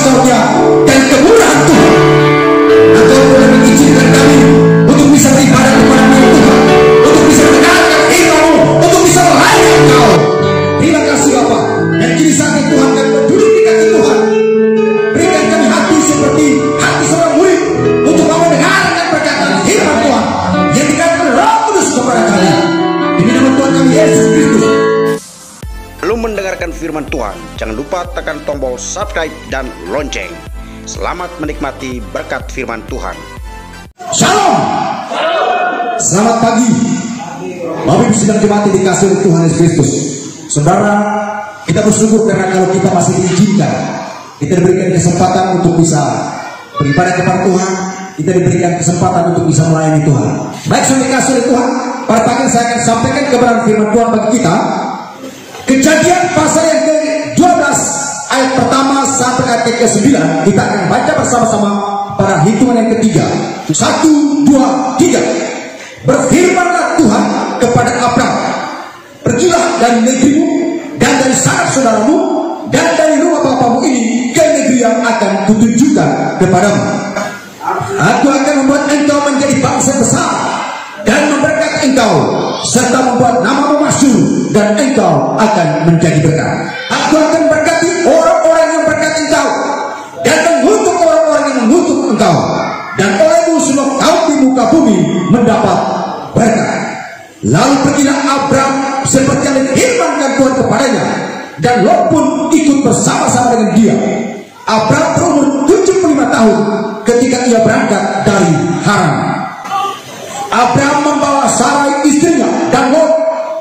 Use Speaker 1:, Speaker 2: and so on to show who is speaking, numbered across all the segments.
Speaker 1: karunia dan kemurahan Tuhan. Engkau boleh mengizinkan kami untuk bisa beribadah kepada-Mu ya Tuhan, untuk bisa mendengarkan firman-Mu, untuk bisa melayani Engkau. Terima kasih Bapa. Dan kini saatnya Tuhan kami berduduk di kaki Tuhan. Berikan kami hati seperti hati seorang murid untuk mau mendengarkan perkataan firman Tuhan yang dikatakan Roh Kudus kepada kami. Demi nama Tuhan kami Yesus Kristus.
Speaker 2: Belum mendengarkan firman Tuhan, jangan lupa tekan tombol subscribe dan lonceng. Selamat menikmati berkat firman Tuhan.
Speaker 1: Shalom. Selamat pagi. Bapak Ibu sedang jemaat dikasih oleh Tuhan Yesus Kristus. Saudara, kita bersyukur karena kalau kita masih diizinkan, kita diberikan kesempatan untuk bisa beribadah kepada Tuhan, kita diberikan kesempatan untuk bisa melayani Tuhan. Baik, sudah dikasih oleh Tuhan, pada pagi ini saya akan sampaikan kebenaran firman Tuhan bagi kita. Kejadian pasal yang ke-12 ayat pertama sampai ayat ke-9 kita akan baca bersama-sama pada hitungan yang ketiga. 1, 2, 3. Berfirmanlah Tuhan kepada Abraham, pergilah dari negerimu dan dari sanak saudaramu dan dari rumah bapamu ini ke negeri yang akan kutunjukkan kepadamu. Aku akan membuat engkau menjadi bangsa besar dan memberkati engkau, serta membuat namamu masyhur, dan engkau akan menjadi berkat. Aku akan berkati orang-orang yang berkati engkau, dan mengutuk orang-orang yang mengutuk engkau, dan olehmu semua kaum di muka bumi mendapat berkat. Lalu pergilah Abraham seperti yang difirmankan Tuhan kepadanya, dan Lot pun ikut bersama-sama dengan dia. Abraham berumur 75 tahun ketika ia berangkat dari Haran. Abraham membawa Sarai istrinya dan Lot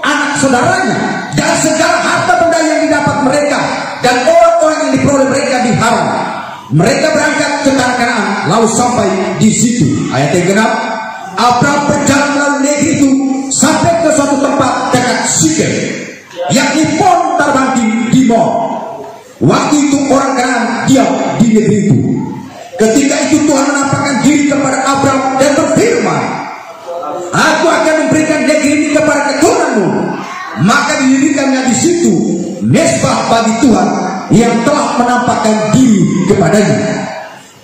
Speaker 1: anak saudaranya dan segala harta benda yang didapat mereka dan orang-orang yang diperoleh mereka di Haran. Mereka berangkat ke tanah Kanaan lalu sampai di situ. Ayat yang ke-6. Abraham berjalan melalui negeri itu sampai ke suatu tempat dekat Sikem, yakni pohon terbangking di Mo. Waktu itu orang Kanaan diam di negeri itu. Ketika itu Tuhan menampakkan diri kepada Abraham dan berfirman, Aku akan memberikan negeri ini kepada keturunanmu. Maka didirikannya di situ mezbah bagi Tuhan yang telah menampakkan diri kepadanya.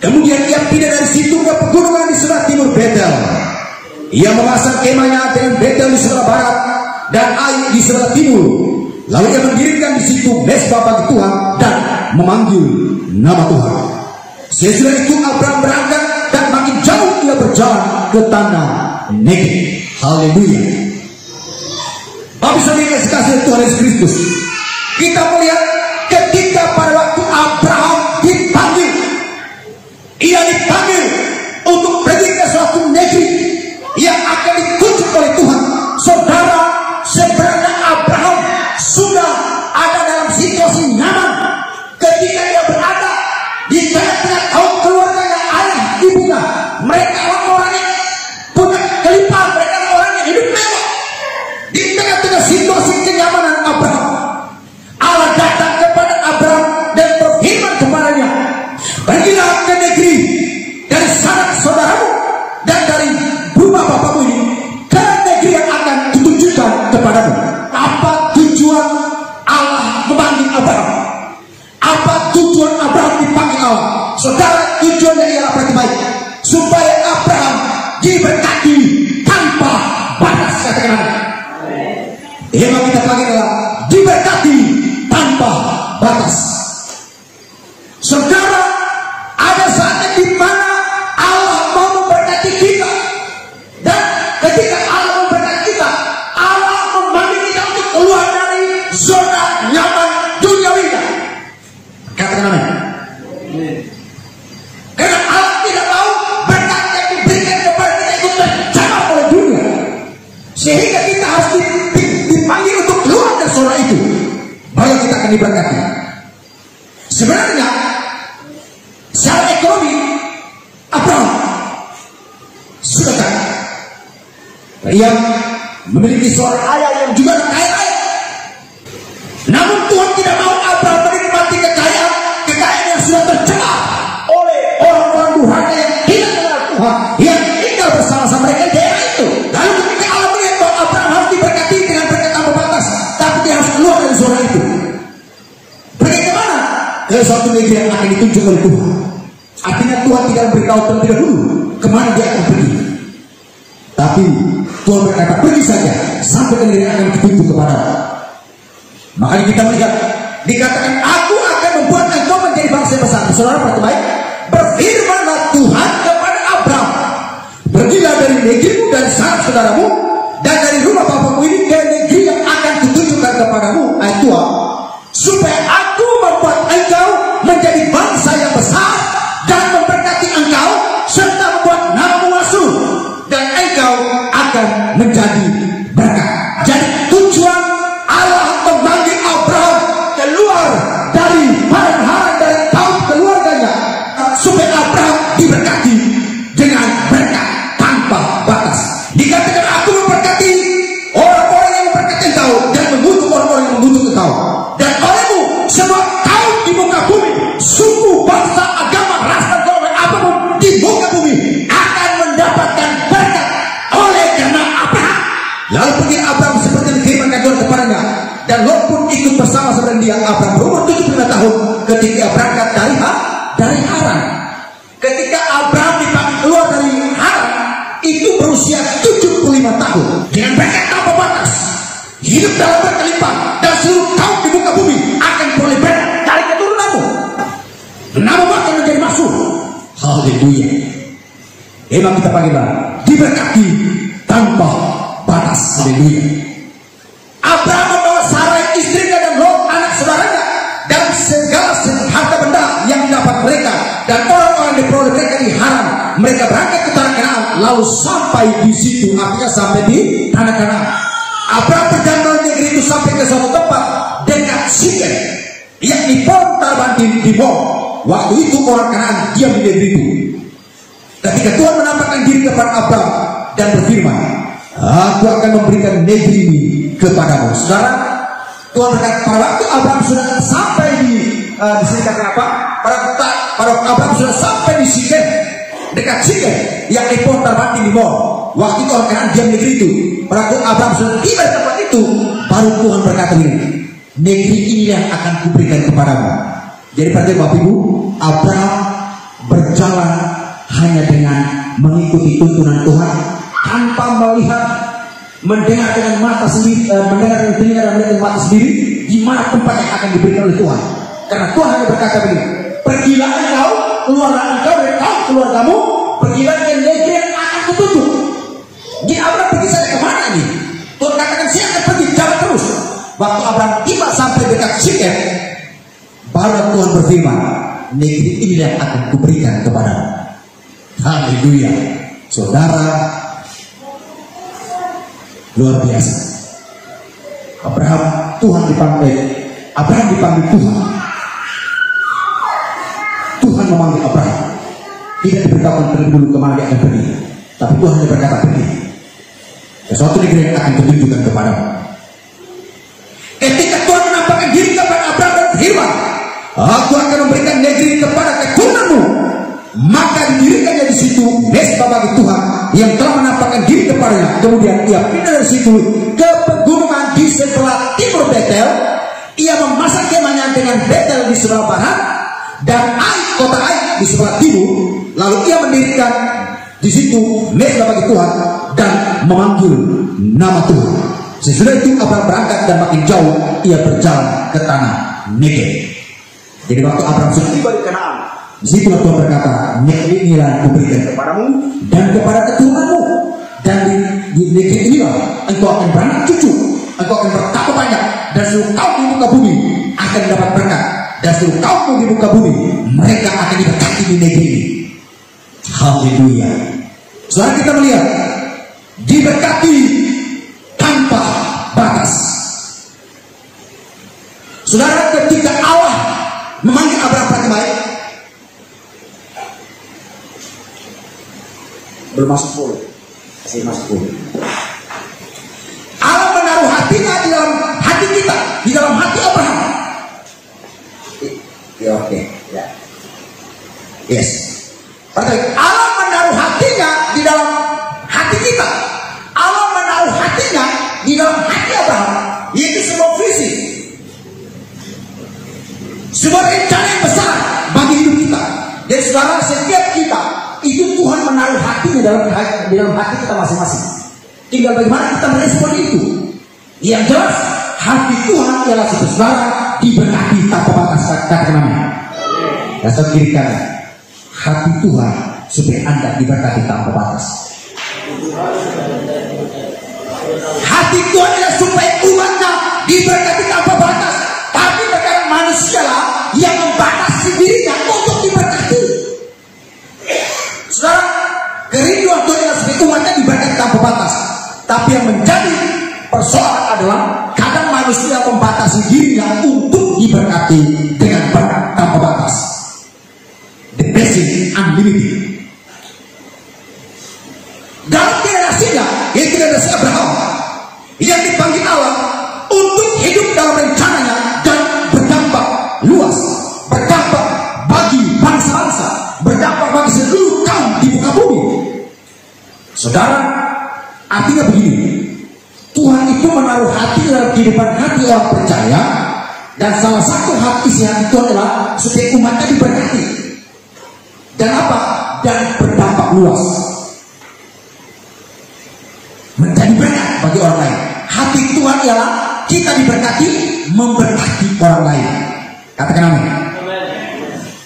Speaker 1: Kemudian ia pindah dari situ ke pegunungan di sebelah timur Betel. Ia memasang kemahnya dengan Betel di sebelah barat dan Ai di sebelah timur. Lalu ia mendirikan di situ mezbah bagi Tuhan dan memanggil nama Tuhan. Sesudah itu Abraham berangkat dan makin jauh ia berjalan ke tanah negeri. Haleluya. Bapak bisa dikasih Tuhan Yesus Kristus. Kita melihat ketika pada waktu Abraham dipanggil, ia dipanggil untuk pergi ke suatu negeri yang akan ditunjuk oleh Tuhan. Saudara, sebenarnya Abraham sudah ada dalam situasi nyaman ketika ia berada di tengah-tengah kaum keluarganya, ayah ibunya. Mereka orang-orang yang punya kelimpahan, mereka orang yang hidup mewah. Di tengah-tengah situasi kenyamanan Abraham, Allah datang kepada Abraham dan berfirman kepadanya, pergilah ke negeri dari sanak saudaramu dan dari rumah bapamu ini ke negeri yang akan kutunjukkan kepadamu. Apa tujuan Allah memanggil Abraham? Apa tujuan Abraham dipanggil Allah? Saudara, tujuannya ialah baik-baik, supaya Abraham diberkati tanpa batas. Katakan amin. Tema kita pagi adalah diberkati tanpa batas. Saudara, ada saatnya di mana Allah mau memberkati kita, dan ketika Allah memberkati kita, Allah memanggil kita untuk keluar dari zona nyaman duniawi. Katakan amin. Karena Allah tidak mau berkat yang diberikan kepada kita itu terjamah oleh dunia, sehingga kita harus dipanggil untuk keluar dari zona itu, baru kita akan diberkati. Sebenarnya secara ekonomi Abraham sudah kaya, ia memiliki seorang ayah yang juga kaya raya. Namun Tuhan tidak mau Abraham menikmati kekayaan yang sudah tercemar oleh orang-orang durhaka yang tidak mengenal Tuhan, yang tinggal bersama-sama mereka di daerah itu. Lalu ketika Allah melihat bahwa Abraham harus diberkati dengan berkat tanpa batas, tapi dia harus keluar dari zona itu. Pergi kemana? Ke ke suatu negeri yang akan ditunjuk oleh Tuhan. Artinya Tuhan tidak memberitahu terlebih dahulu kemana dia akan pergi. Tapi Tuhan berkata, pergi saja sampai ke negeri yang akan ditunjuk kepada. Makanya kita melihat dikatakan, aku akan membuat engkau menjadi bangsa yang besar. Saudara perhatikan, berfirmanlah Tuhan kepada Abraham, pergilah dari negerimu dan sanak saudaramu dan dari rumah bapakmu ini ke negeri yang akan kutunjukkan kepadamu. Ayat 2, supaya aku membuat engkau menjadi bangsa yang besar dan memberkati engkau serta membuat namamu masyhur dan engkau akan menjadi berkat. Jadi tujuan Allah memanggil Abraham keluar dari padang haran, dari kaum keluarganya, supaya Abraham diberkati dengan berkat tanpa batas. Dikatakan, aku memberkati orang-orang yang memberkati engkau dan mengutuk orang-orang yang mengutuk engkau, dan olehmu semua kaum di muka bumi, suku, bangsa, agama, ras dan golongan apapun di muka bumi akan mendapatkan berkat oleh karena Abraham. Lalu pergi Abraham seperti dikiriman Tuhan kepadanya, dan Lot pun ikut bersama-sama dia. Abraham berumur 75 tahun ketika berangkat dari Haran. Ketika Abraham dipanggil keluar dari Haran, itu berusia 75 tahun dengan berkat tanpa batas, hidup dalam berkelimpah, dan seluruh kaum di muka bumi akan beroleh berkat dari keturunanmu. Namamu akan menjadi masyhur. Haleluya. Emang kita panggillah diberkati tanpa batas. Haleluya. Abraham membawa Sarai istrinya dan Lot anak saudaranya dan segala harta benda yang didapat mereka dan orang-orang diperoleh mereka di Haran. Mereka berangkat ke tanah Kanaan, lalu sampai di situ, artinya sampai di tanah Kanaan. Abraham berjalan dari negeri itu sampai ke suatu tempat dekat Sikem, yakni Pontar di Dibon. Waktu itu orang Kanaan diam di negeri itu. Ketika Tuhan menampakkan diri kepada Abraham dan berfirman, aku akan memberikan negeri ini kepadamu. Saudara, Tuhan berkata, pada waktu Abraham sudah sampai di sini, kata apa? Pada Abraham sudah sampai di Sikem, dekat Sikem, yakni Pontar di Dibon. Waktu itu orang Kanaan diam di negeri itu. Pada waktu Abraham sudah tiba di tempat itu, baru Tuhan berkata ini, negeri ini yang akan kuberikan kepadamu. Jadi pada Bapak Ibu, Abraham berjalan hanya dengan mengikuti tuntunan Tuhan, tanpa melihat, mendengar dengan mata sendiri, mendengar dengan telinga dan melihat dengan mata sendiri di mana tempat yang akan diberikan oleh Tuhan. Karena Tuhan hanya berkata begini, pergilah engkau, keluarlah engkau dari kaum keluargamu, pergilah ke negeri yang akan kutunjuk. Jadi Abraham pergi saja kemana ini? Tuhan katakan, saya akan pergi, jalan terus. Waktu Abraham tiba sampai dekat Sikem, baru Tuhan berfirman, negeri ini yang akan kuberikan kepadamu. Haleluya. Saudara, luar biasa. Abraham dipanggil Tuhan. Tuhan memanggil Abraham. Tidak diberitahukan terlebih dulu kemana dia akan pergi, tapi Tuhan hanya berkata, pergi ke suatu negeri yang akan ditunjukkan kepadamu. Ketika Tuhan menampakkan diri kepada Abraham dan berfirman, aku akan memberikan negeri kepada keturunanmu, maka didirikannya di situ mesbah bagi Tuhan yang telah menampakkan diri kepadanya. Kemudian ia pindah dari situ ke pegunungan di sebelah timur Betel. Ia memasang kemahnya dengan Betel di sebelah barat dan kota Ai di sebelah timur. Lalu ia mendirikan di situ mesbah bagi Tuhan dan memanggil nama Tuhan. Sesudah itu Abraham berangkat dan makin jauh ia berjalan ke tanah Negev. Jadi waktu Abraham sudah tiba di Kanaan, di situ Tuhan berkata, negeri inilah kuberikan kepadamu dan kepada keturunanmu, dan di negeri inilah engkau akan beranak cucu, engkau akan bertambah banyak, dan seluruh kaum di muka bumi akan dapat berkat, dan seluruh kaum di muka bumi mereka akan diberkati di negeri ini. Haleluya. Saudara, kita melihat diberkati tanpa batas. Saudara, ketika Allah memanggil Abraham baik-baik, belum masuk 10, masih masuk 10. Allah menaruh hatinya di dalam hati kita, di dalam hati Abraham. Ya, oke, ya. Yes. Allah menaruh hatinya di dalam hati kita. Allah menaruh hatinya di dalam hati Abraham. Yaitu sebuah visi, sebuah rencana yang besar Jadi saudara, setiap kita itu Tuhan menaruh hatinya dalam hati kita masing-masing. Tinggal bagaimana kita merespon itu. Yang jelas hati Tuhan ialah saudara diberkati tanpa batas. Katakan amin. Dan saya kiri kanan, hati Tuhan supaya Anda diberkati tanpa batas. Hati Tuhan adalah supaya umatnya diberkati tanpa batas. Tapi terkadang manusia lah yang membatasi dirinya untuk diberkati. Saudara, kerinduan Tuhan adalah supaya umatnya diberkati tanpa batas. Tapi yang menjadi persoalan adalah kadang manusia membatasi dirinya untuk diberkati dengan berkat tanpa batas. The blessing unlimited. Dalam generasinya, yang generasi Abraham, yang dipanggil Allah untuk hidup dalam rencananya dan berdampak luas, berdampak bagi bangsa-bangsa, berdampak bagi seluruh kaum di muka bumi. Saudara, artinya begini, Tuhan itu menaruh hati dalam kehidupan hati orang percaya, dan salah satu isi hati itu adalah supaya umatnya diberkati. Dan apa? Dan berdampak luas, menjadi berkat bagi orang lain. Hati Tuhan ialah kita diberkati, memberkati orang lain. Katakan amin.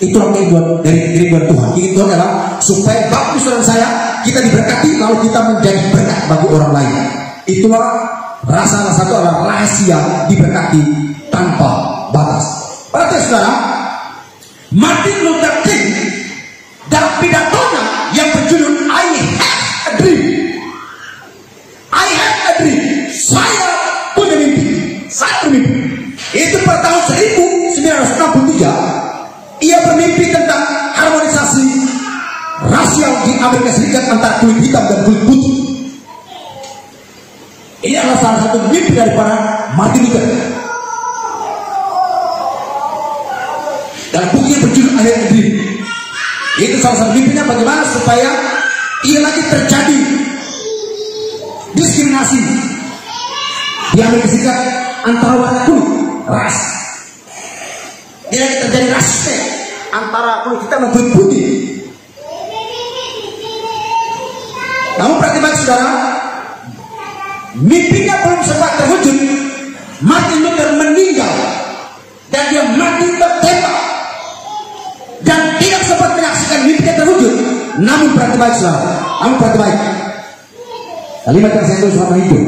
Speaker 1: Itulah keinginan dari Tuhan. Keinginan Tuhan adalah supaya bagi saudara saya kita diberkati, lalu kita menjadi berkat bagi orang lain. Itulah salah satu adalah rahasia diberkati tanpa batas. Perhatikan saudara, Martin Luther King dalam pidatonya yang berjudul I Have a Dream. I have a dream. Saya punya mimpi. Saya bermimpi. Itu pada tahun 1963. Ia bermimpi tentang harmonisasi rasial di Amerika Serikat antara kulit hitam dan kulit putih. Ini adalah salah satu mimpi daripada Martin Luther. Dan bukunya berjudul I Have a Dream. Itu salah satu mimpinya bagaimana supaya ia lagi terjadi diskriminasi di Amerika Serikat antara warna kulit, ras. Dia terjadi rasisme antara kulit hitam dan kulit putih. Namun perhatikan saudara, mimpinya belum sempat terwujud, Martin Luther meninggal dan dia mati tertembak dan tidak sempat menyaksikan mimpinya terwujud. Namun perhatikan saudara, kalimat yang saya tulis selama hidup.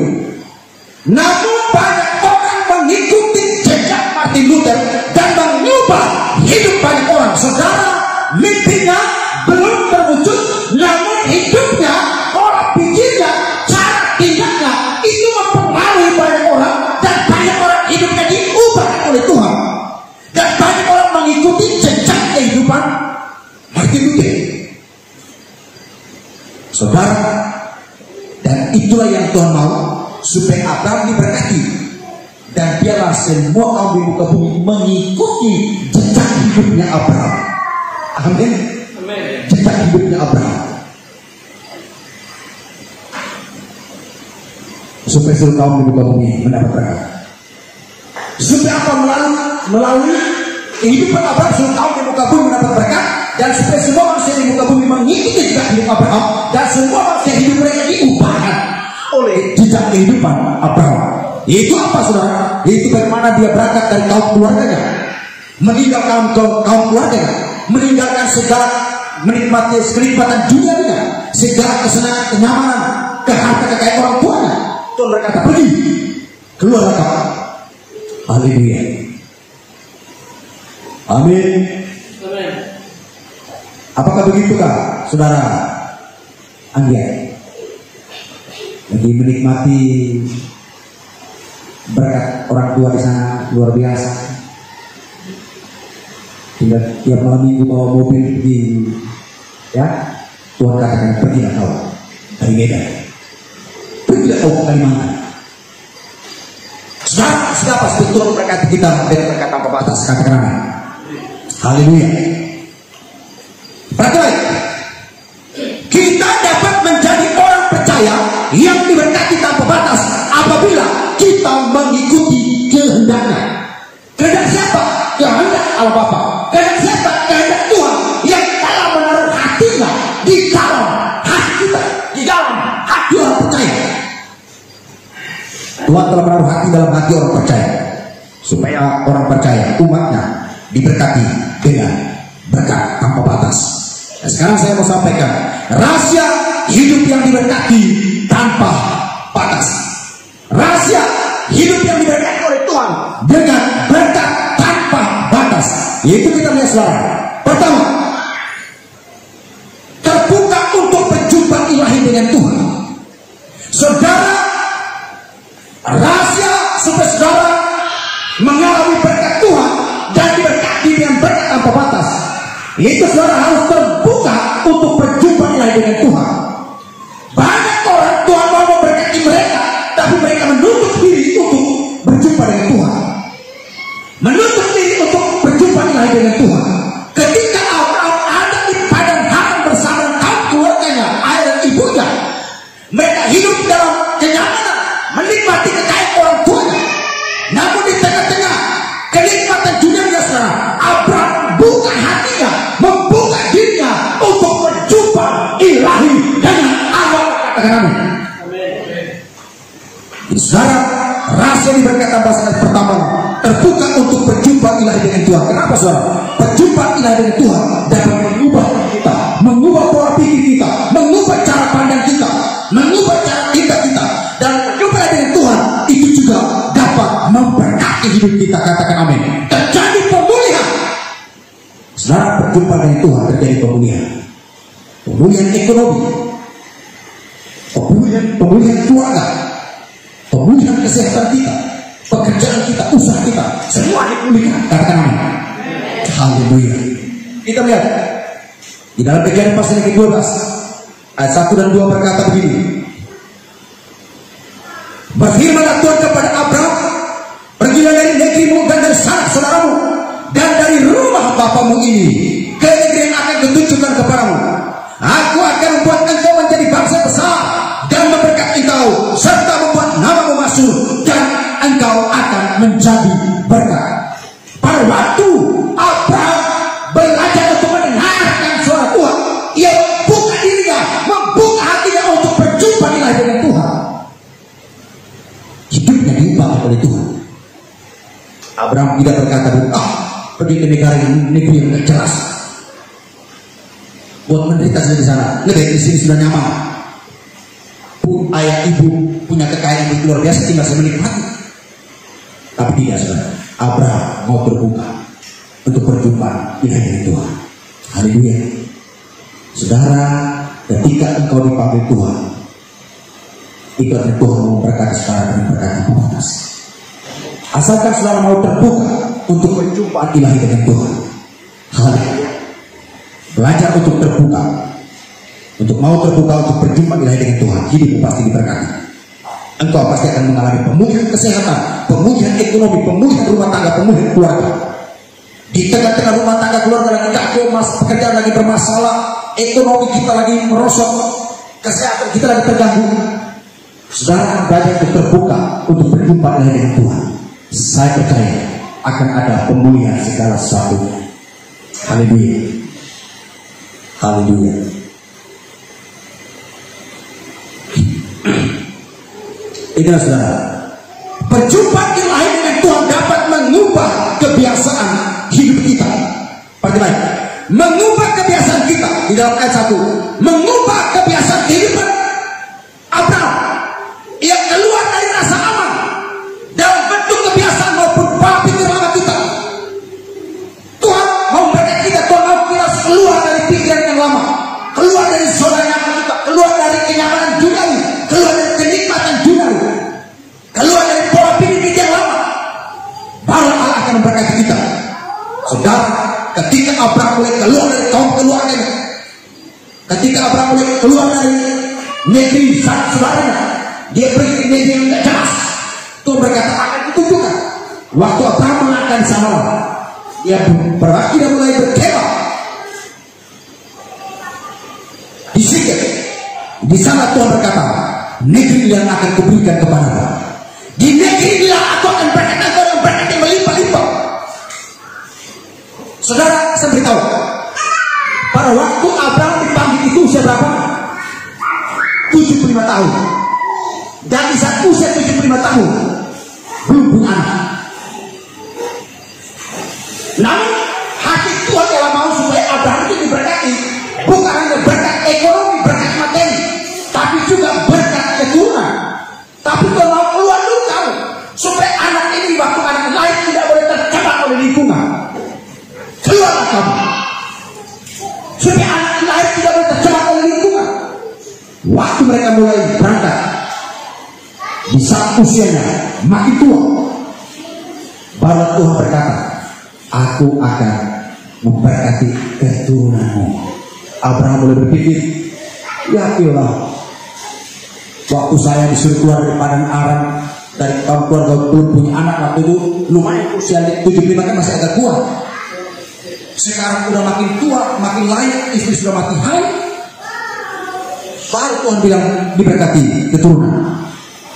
Speaker 1: Namun banyak orang mengikuti jejak Martin Luther dan mengubah hidup banyak orang. Saudara, mimpinya belum terwujud, namun hidupnya, orang pikirnya, cara tinggalnya itu mempengaruhi banyak orang, dan banyak orang hidupnya diubah oleh Tuhan, dan banyak orang mengikuti jejak kehidupan Martin Luther. Saudara, dan itulah yang Tuhan mau, supaya Abraham diberkati, dan biarlah semua kaum di muka bumi mengikuti jejak hidupnya Abraham. Amin. Jejak hidupnya Abraham, supaya seluruh kaum di muka bumi mendapat berkat. Supaya apa? Melalui kehidupan Abraham seluruh kaum di muka bumi mendapat berkat, dan supaya semua manusia di muka bumi mengikuti jejak hidup Abraham, dan semua manusia hidup mereka diubahkan oleh jejak kehidupan Abraham. Itu apa saudara? Itu bagaimana dia berangkat dari kaum keluarganya, meninggalkan kaum keluarganya, meninggalkan segala menikmati kenikmatan dunianya, segala kesenangan, kenyamanan, harta kekayaan orang tuanya. Tuhan berkata, pergi, keluar kau. Haleluya. Amin. Apakah begitukah saudara Anggia? Lagi menikmati berkat orang tua di sana luar biasa. Tiap malam minggu bawa mobil pergi, ya. Tuhan katakan pergilah kau dari Medan, pergilah kau ke Kalimantan. Saudara, siapa sebetulnya berkat kita dengan berkat tanpa batas? Katakan amin. Haleluya. Perhatikan, kita dapat menjadi orang percaya yang diberkati tanpa batas apabila kita mengikuti kehendaknya. Kehendak siapa? Kehendak Allah Bapa. Kehendak siapa? Kehendak Tuhan yang telah Tuhan telah menaruh hati dalam hati orang percaya, supaya orang percaya, umatnya, diberkati dengan berkat tanpa batas. Nah, sekarang saya mau sampaikan rahasia hidup yang diberkati tanpa batas. Rahasia hidup yang diberkati oleh Tuhan dengan berkat tanpa batas, yaitu kita lihat saudara. Pertama, terbuka untuk berjumpa ilahi dengan Tuhan. Saudara, rahasia supaya saudara mengalami berkat Tuhan dan diberkati dengan berkat tanpa batas, yaitu saudara harus terbuka untuk berjumpa ilahi dengan Tuhan. Banyak orang Tuhan mau memberkati mereka, tapi mereka menutup diri untuk berjumpa dengan Tuhan, menutup diri untuk berjumpa ilahi dengan Tuhan. Ketika Abraham ada di padang Haran bersama kaum keluarganya, ayah dan ibunya, mereka hidup dalam kenyamanan, menikmati kekayaan orang tuanya. Namun di tengah-tengah kenikmatan dunia sekarang, Abraham buka hatinya, membuka dirinya untuk berjumpa ilahi dengan Allah. Katakan amin. Saudara, rahasia diberkati tanpa batas pertama, terbuka untuk berjumpa ilahi dengan Tuhan. Kenapa saudara? Berjumpa ilahi dengan Tuhan dapat mengubah kita, mengubah pola pikir kita, mengubah cara pandang kita, mengubah cara tindak kita. Dan berjumpa dengan Tuhan itu juga dapat memberkati hidup kita. Katakan amin. Terjadi pemulihan. Saudara, berjumpa dengan Tuhan terjadi pemulihan. Pemulihan ekonomi, pemulihan keluarga, pemulihan kesehatan kita, pekerjaan kita, usaha kita, semua dipulihkan. Katakan amin. Haleluya. Kita lihat di dalam Kejadian pasal yang ke-12 ayat 1 dan 2 berkata begini. Berfirmanlah Tuhan kepada Abraham, pergilah dari negerimu dan dari sanak saudaramu dan dari rumah bapamu ini ke negeri yang akan kutunjukkan kepadamu. Aku akan membuat engkau menjadi bangsa besar dan memberkati engkau serta membuat namamu masyhur dan engkau akan menjadi berkat. Pada waktu Abraham belajar untuk mendengarkan suara Tuhan, ia membuka dirinya, membuka hatinya untuk berjumpa dengan Tuhan. Hidupnya diubah oleh Tuhan. Abraham tidak berkata, pergi ke negeri yang tidak jelas, buat menderita di sana. Negeri di sini sudah nyaman. Ayah ibu punya kekayaan yang luar biasa, tinggal saya menikmati. Tapi tidak, saudara. Abraham mau berbuka untuk berjumpa dengan Tuhan. Haleluya. Saudara, ketika engkau dipanggil Tuhan, itu artinya Tuhan mau memberkati saudara dengan berkat tanpa batas. Asalkan saudara mau terbuka untuk berjumpa ilahi dengan Tuhan. Haleluya. Belajar untuk terbuka, untuk mau terbuka untuk berjumpa ilahi dengan Tuhan, hidupmu pasti diberkati. Engkau pasti akan mengalami pemulihan kesehatan, pemulihan ekonomi, pemulihan rumah tangga, pemulihan keluarga. Di tengah-tengah rumah tangga keluarga lagi kacau, pekerjaan lagi bermasalah, ekonomi kita lagi merosot, kesehatan kita lagi terganggu. Saudara belajar untuk terbuka untuk berjumpa dengan Tuhan. Saya percaya akan ada pemulihan segala sesuatu. Haleluya. Haleluya. Inilah saudara, berjumpa ilahi dengan Tuhan dapat mengubah kebiasaan hidup kita. Bagaimana? Mengubah kebiasaan kita di dalam ayat 1. Mengubah kebiasaan kehidupan Abraham. Ia keluar dari rasa aman dalam bentuk kebiasaan maupun pola pikir lama kita. Tuhan mau memberkati kita, Tuhan mau kita keluar dari pikiran yang lama, keluar dari zona nyaman kita, keluar dari kenyamanan duniawi, keluar dari kenikmatan duniawi, keluar dari pola pikir yang lama. Baru Allah akan memberkati kita. Saudara, ketika Abraham mulai keluar dari kaum keluarganya, ketika Abraham mulai keluar dari negeri saudaranya, dia pergi ke negeri yang tidak jelas. Tuhan berkata akan ditunjukkan. Waktu Abraham mengatakan sama Allah, dia berarti dia mulai berkemah di Sikem. Di sana Tuhan berkata, negeri yang akan kuberikan kepadamu. Di negeri inilah aku akan berkata kau yang berkata melimpah-limpah. Saudara, saya beritahu, pada waktu Abraham dipanggil itu usia berapa? 75 tahun. dan di saat usia 75 tahun belum punya anak. Namun hati Tuhan telah mau supaya Abraham itu diberkati, bukan hanya berkat ekonomi, berkat materi, tapi juga berkat keturunan. Tapi Tuhan mau keluar dulu kamu, supaya anak ini waktu anak lahir tidak boleh terjebak oleh lingkungan. Keluarlah kamu, supaya anak lahir tidak boleh terjebak oleh lingkungan. Waktu mereka mulai berangkat, di saat usianya makin tua, baru Tuhan berkata, aku akan memberkati keturunanmu. Abraham mulai berpikir, ya iyalah, waktu saya disuruh keluar dari padang Aram, dari kaum keluarga belum punya anak, waktu itu lumayan usia 75 kan masih agak kuat. Sekarang udah makin tua, makin layak, istri sudah mati hai, baru Tuhan bilang diberkati keturunan.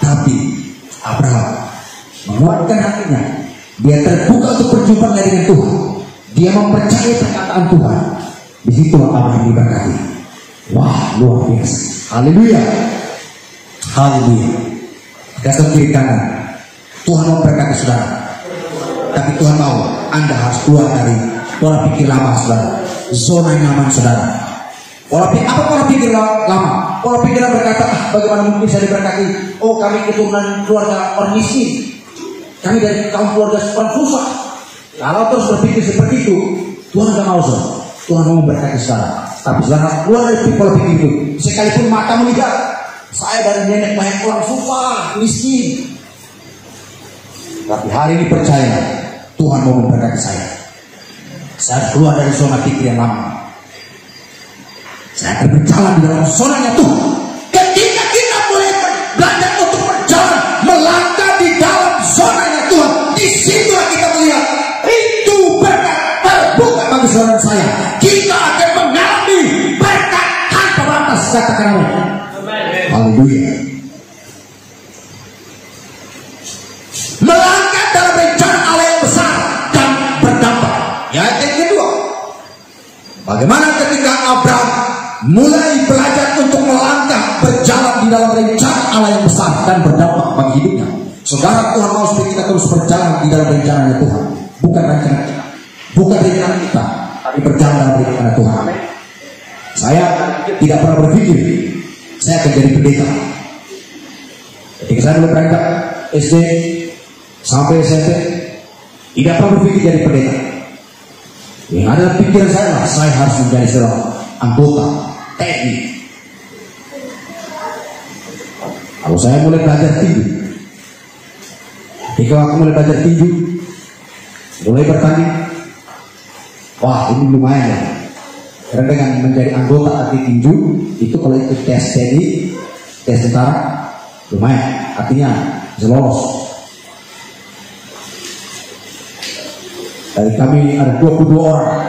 Speaker 1: Tapi Abraham menguatkan hatinya, dia terbuka untuk berjumpa dengan Tuhan, dia mempercayai perkataan Tuhan. Disitulah Abraham diberkati. Wah, luar biasa. Haleluya, haleluya. Dasar kiri kanan, Tuhan mau memberkati saudara. Tapi Tuhan mau Anda harus keluar dari pola pikir lama saudara, zona nyaman saudara. Pola pikir lama? Pola pikir berkata, bagaimana mungkin saya diberkati? Oh, kami keturunan keluarga orang miskin, kami dari kaum keluarga orang susah. Kalau terus berpikir seperti itu, Tuhan tidak mau saudara. Tuhan mau memberkati saudara. Tapi saudara keluar dari pola pikir itu. Sekalipun mata melihat, saya dari nenek moyang orang susah, miskin. Tapi hari ini percaya, Tuhan mau memberkati saya. Saya keluar dari zona pikir yang lama. Saya akan berjalan di dalam zonanya Tuhan. Ketika kita mulai belajar untuk berjalan, melangkah di dalam zonanya Tuhan, disitulah kita melihat pintu berkat terbuka bagi saudara saya. Kita akan mengalami berkat tanpa batas. Katakan amin. Haleluya. Melangkah dalam rencana Allah yang besar dan berdampak. Ya, yang kedua, bagaimana ketika Abraham mulai belajar untuk melangkah berjalan di dalam rencana Allah yang besar dan berdampak bagi hidupnya. Saudara, Tuhan mau supaya kita terus berjalan di dalam rencananya Tuhan, bukan rencana kita, bukan rencana kita, tapi berjalan dalam rencana Tuhan. Saya tidak pernah berpikir saya akan jadi pendeta. Ketika saya dulu berangkat SD sampai SMP, tidak pernah berpikir jadi pendeta. Yang ada pikiran saya harus menjadi seorang anggota TNI. Kalau saya mulai belajar tinju, ketika aku mulai belajar tinju, mulai bertanding, wah ini lumayan ya. Karena dengan menjadi anggota atlet tinju itu kalau ikut tes TNI, tes tentara, lumayan. Artinya bisa lolos. Dari kami ada 22 orang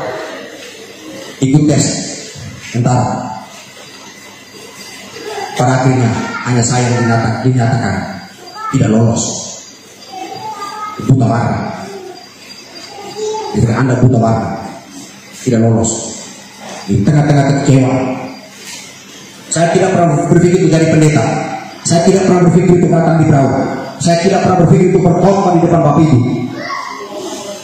Speaker 1: ikut tes tentara. Pada akhirnya hanya saya yang dinyatakan tidak lolos. Buta warna. Jika Anda buta warna, tidak lolos. Di tengah-tengah kecewa, saya tidak pernah berpikir menjadi pendeta. Saya tidak pernah berpikir untuk datang di perahu. Saya tidak pernah berpikir untuk berkhotbah di depan Bapak Ibu.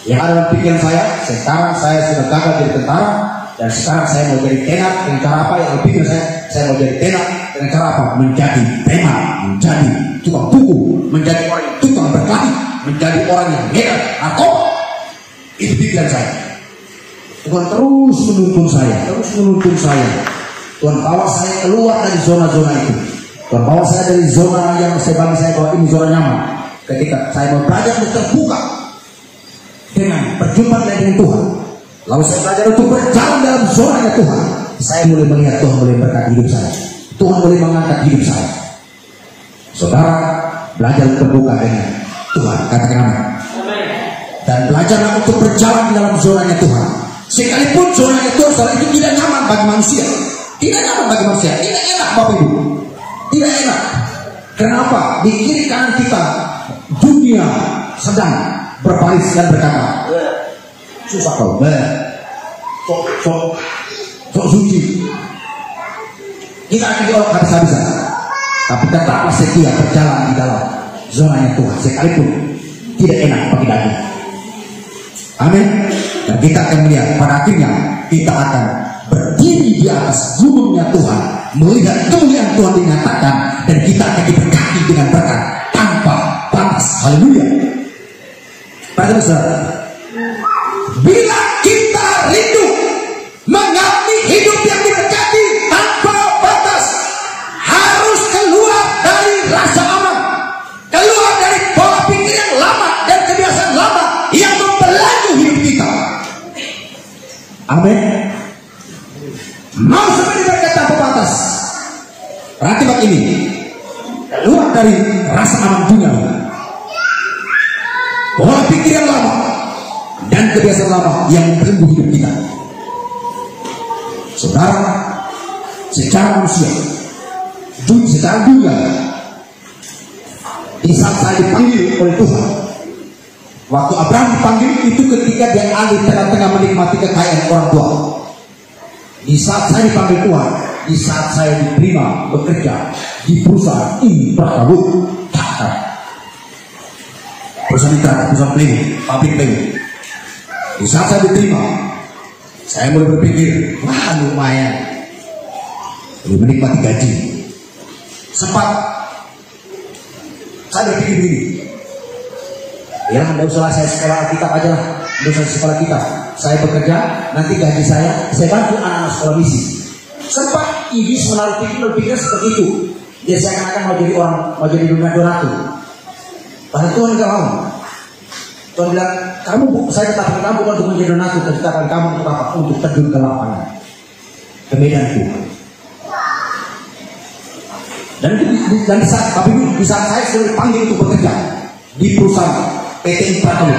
Speaker 1: Yang ada dalam pikiran sekarang saya sudah gagal jadi tentara, dan sekarang saya mau jadi tenar. Dengan cara apa? Yang pikir saya mau jadi tenar dengan cara apa? Menjadi preman, menjadi tukang buku, menjadi orang yang tukang berkelahi, menjadi orang yang hebat atau itu pikiran saya. Tuhan terus menuntun saya. Tuhan bawa saya keluar dari zona-zona itu. Tuhan bawa saya dari zona yang saya bawa ini zona nyaman. Ketika saya mau belajar untuk terbuka dengan berjumpa dengan Tuhan, lalu saya belajar untuk berjalan dalam zonanya Tuhan, saya mulai melihat Tuhan mulai berkati hidup saya. Tuhan mulai mengangkat hidup saya. Saudara, belajar terbuka dengan Tuhan, katakan amin. Dan belajarlah untuk berjalan di dalam zonanya Tuhan. Sekalipun zonanya Tuhan itu tidak nyaman bagi manusia, tidak enak Bapak Ibu, tidak enak. Kenapa? Di kiri kanan kita dunia sedang berbaris dan berkata, susah kau, sok suci. Kita akan diolok habis-habisan. tapi tetaplah setia berjalan di dalam zonanya Tuhan sekalipun tidak enak bagi daging. Amin. Dan kita akan melihat pada akhirnya kita akan berdiri di atas gunungnya Tuhan, melihat kemuliaan Tuhan dinyatakan, dan kita akan diberkati dengan berkat tanpa batas. Haleluya. Para saudara, bila kita rindu mengalami hidup yang diberkati tanpa batas, harus keluar dari rasa aman, keluar dari pola pikir yang lama dan kebiasaan lama yang membelenggu hidup kita. Amin. Mau seperti berkat tanpa batas, berarti begini, keluar dari rasa aman dunia, pola pikir yang lama dan kebiasaan lama yang membelenggu hidup kita. Saudara, secara manusia, secara dunia, di saat saya dipanggil oleh Tuhan, waktu Abraham dipanggil itu ketika dia ada di tengah-tengah menikmati kekayaan orang tua. Di saat saya dipanggil Tuhan, di saat saya diterima bekerja di perusahaan Intragroup, perusahaan Intragroup, perusahaan Play, pabrik Play. Di saat saya diterima, saya mulai berpikir, wah lumayan, menikmati gaji. Sempat saya berpikir begini, ya tidak usah saya sekolah kitab aja lah, tidak usah sekolah kitab, saya bekerja, nanti gaji saya bantu anak-anak sekolah misi. Sempat iblis menaruh pikir seperti itu, dia seakan-akan mau jadi donatur. Padahal Tuhan tidak mau. Tuhan bilang, saya tetapkan kamu bukan untuk menjadi donatur, tapi tetapkan kamu untuk apa? Untuk terjun ke lapangan, ke medan Tuhan. Dan di saat saya sudah dipanggil untuk bekerja di perusahaan PT Intragroup,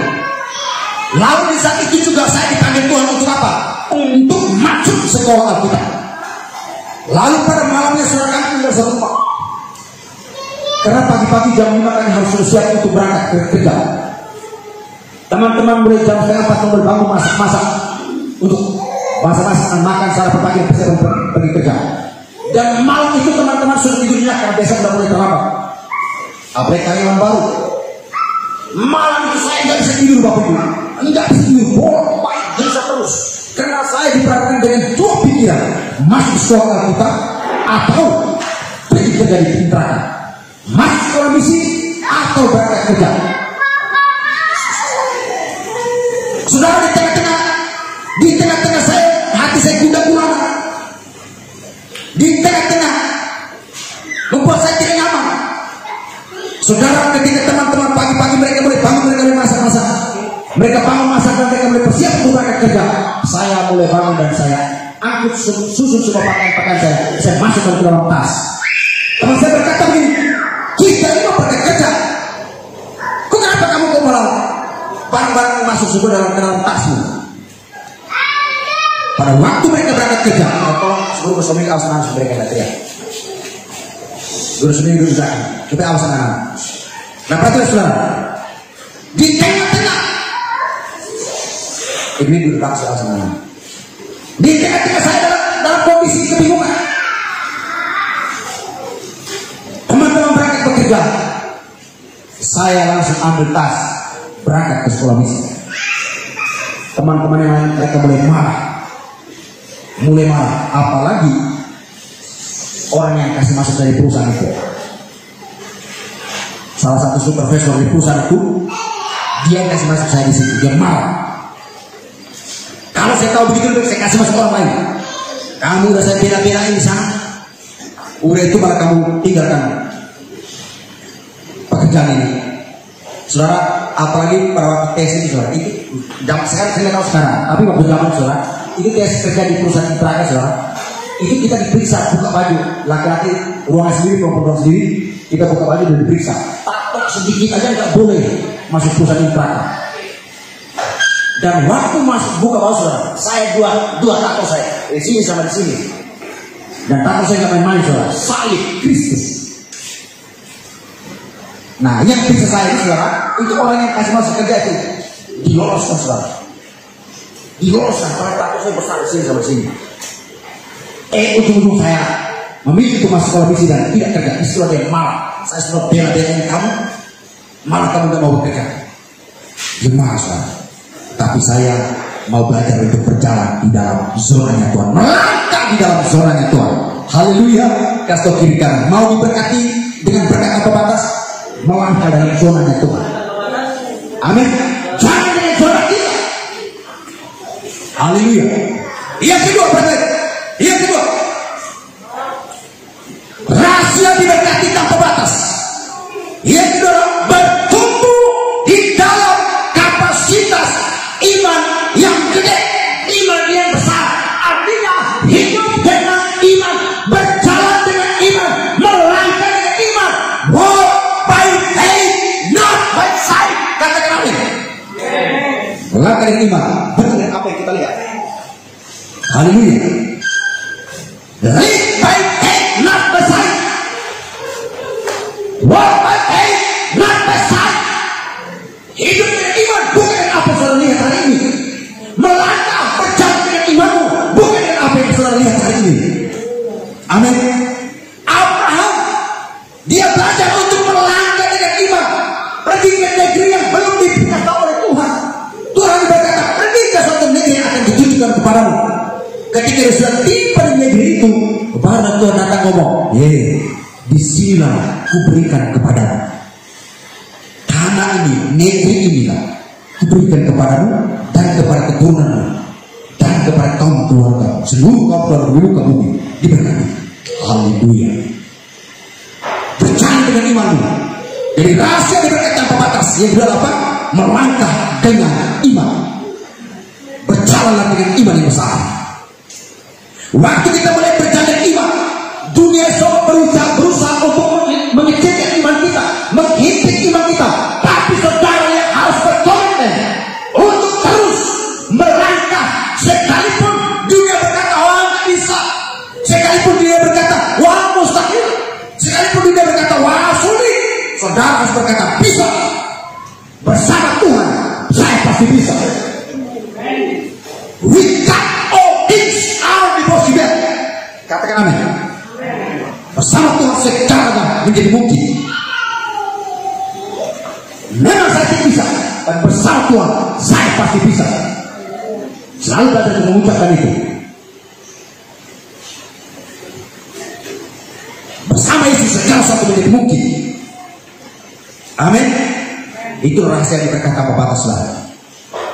Speaker 1: lalu di saat itu juga saya dipanggil Tuhan untuk apa? Untuk masuk sekolah Alkitab. Lalu pada malamnya saudara kami tinggal satu rumah, karena pagi-pagi jam 5 kami harus siap untuk berangkat ke kerja. Teman-teman mulai jam 3:30 mulai bangun masak untuk masak makan sarapan pagi dan pergi kerja. Dan malam itu teman-teman sudah tidurnya karena besok sudah mulai terlambat. Apalagi karyawan baru. Malam itu saya nggak bisa tidur Bapak Ibu, nggak bisa tidur, bolak-balik gelisah terus. Karena saya diperhatikan dengan dua pikiran, masuk sekolah Alkitab atau pergi kerja di Intragroup, masuk sekolah misi atau berangkat kerja. Saudara, di tengah-tengah saya, hati saya gundah-gulana. Di tengah-tengah membuat saya tidak nyaman. Saudara, ketika teman-teman pagi-pagi mereka mulai bangun, mereka mulai masak-masak, mereka bangun masak dan mereka mulai bersiap untuk berangkat kerja, saya mulai bangun dan saya angkut susun semua pakaian saya masuk ke dalam tas. Teman saya berkata begini, kita ini mau berangkat kerja, kok kenapa kamu kok malah barang-barang masuk semua dalam tasmu? Pada waktu mereka berangkat kerja, tolong seluruh suami kawasan mereka tidak teriak. Guru sendiri dulu saya, kita kawasan anak. Nah, perhatikan saudara, di tengah-tengah ini duduk kawasan anak. Di tengah-tengah saya dalam kondisi kebingungan. Teman-teman berangkat bekerja, saya langsung ambil tas berangkat ke sekolah misi. Teman-teman yang lain mereka mulai marah, apalagi orang yang kasih masuk dari perusahaan itu. Salah satu supervisor di perusahaan itu, dia kasih masuk saya di situ, dia marah. Kalau saya tahu begitu, saya kasih masuk orang lain. Kamu udah saya bela-belain di sana, udah itu malah kamu tinggalkan pekerjaan ini. Saudara, apalagi pada waktu tes ini, saudara, itu zaman sekarang saya nggak tahu sekarang, tapi waktu zaman saudara, itu tes kerja di perusahaan Intragroup, saudara, itu kita diperiksa buka baju, laki-laki ruangan sendiri, perempuan sendiri, kita buka baju dan diperiksa. Tatok sedikit aja nggak boleh masuk perusahaan Intragroup. Dan waktu masuk buka baju, saudara, saya dua tato saya di sini sama di sini, dan tato saya nggak main-main, saudara, salib Kristus. Nah, yang bisa saya itu, saudara, itu orang yang kasih masuk kerja itu diloloskan, saudara, diloloskan. Karena tato saya besar di sini sama sini. Ujung-ujung saya memilih untuk masuk sekolah misi dan tidak kerja. Istilah ada yang marah. Saya sudah bela-belain kamu, malah kamu tidak mau bekerja. Ya marah, saudara. Tapi saya mau belajar untuk berjalan di dalam zonanya Tuhan, melangkah di dalam zonanya Tuhan. Haleluya. Kasih kiri kanan. Mau diberkati dengan berkat apa batas? Melangkah dalam zonanya Tuhan. Amin. Jangan dengan zona kita. Haleluya. Yang kedua, berkata. Yang kedua, rahasia diberkati tanpa batas. Yang kedua, bertumbuh di dalam kapasitas iman yang gede, iman yang besar. Artinya hidup dengan iman, berjalan dengan iman, melangkah dengan iman. Walk by faith, not by sight. Katakan amin. Melangkah dengan iman, betul dengan apa yang kita lihat. Haleluya. Live by faith, not by sight. Walk by faith, not by sight. Hidup dengan iman bukan dengan apa yang saudara lihat hari ini. Melangkah berjalan dengan imanmu bukan dengan apa yang saudara lihat hari ini. Amin. Abraham, dia belajar untuk melangkah dengan iman. Pergi ke negeri yang belum diberkati oleh Tuhan. Tuhan berkata, pergi ke suatu negeri yang akan ditunjukkan kepadamu. Ketika dia sudah tiba di negeri itu, baru Tuhan datang ngomong, disinilah kuberikan kepadamu. Tanah ini, negeri inilah kuberikan kepadamu dan kepada keturunanmu dan kepada kaum keluarga, seluruh kaum keluarga muka bumi diberkati. Haleluya. Berjalan dengan imanmu. Jadi rahasia diberkati tanpa batas. Yang kedua apa? Melangkah dengan iman. Berjalanlah dengan iman yang besar. Waktu kita mulai berjalan dengan iman, dunia semua berusaha untuk mengecilkan iman kita, menghimpit iman kita. Tapi saudara yang harus berkomitmen untuk terus melangkah, sekalipun dunia berkata wah nggak bisa, sekalipun dunia berkata wah mustahil, sekalipun dunia berkata wah sulit, saudara harus berkata bisa. Bersama Tuhan saya pasti bisa. We got all things are possible. Katakan amin. Bersama Tuhan secara menjadi mungkin. Memang saya tidak bisa, dan bersama Tuhan saya pasti bisa. Selalu belajar untuk mengucapkan itu. Bersama Yesus segala sesuatu menjadi mungkin. Amin. Itu rahasia yang berkata apa batas lah.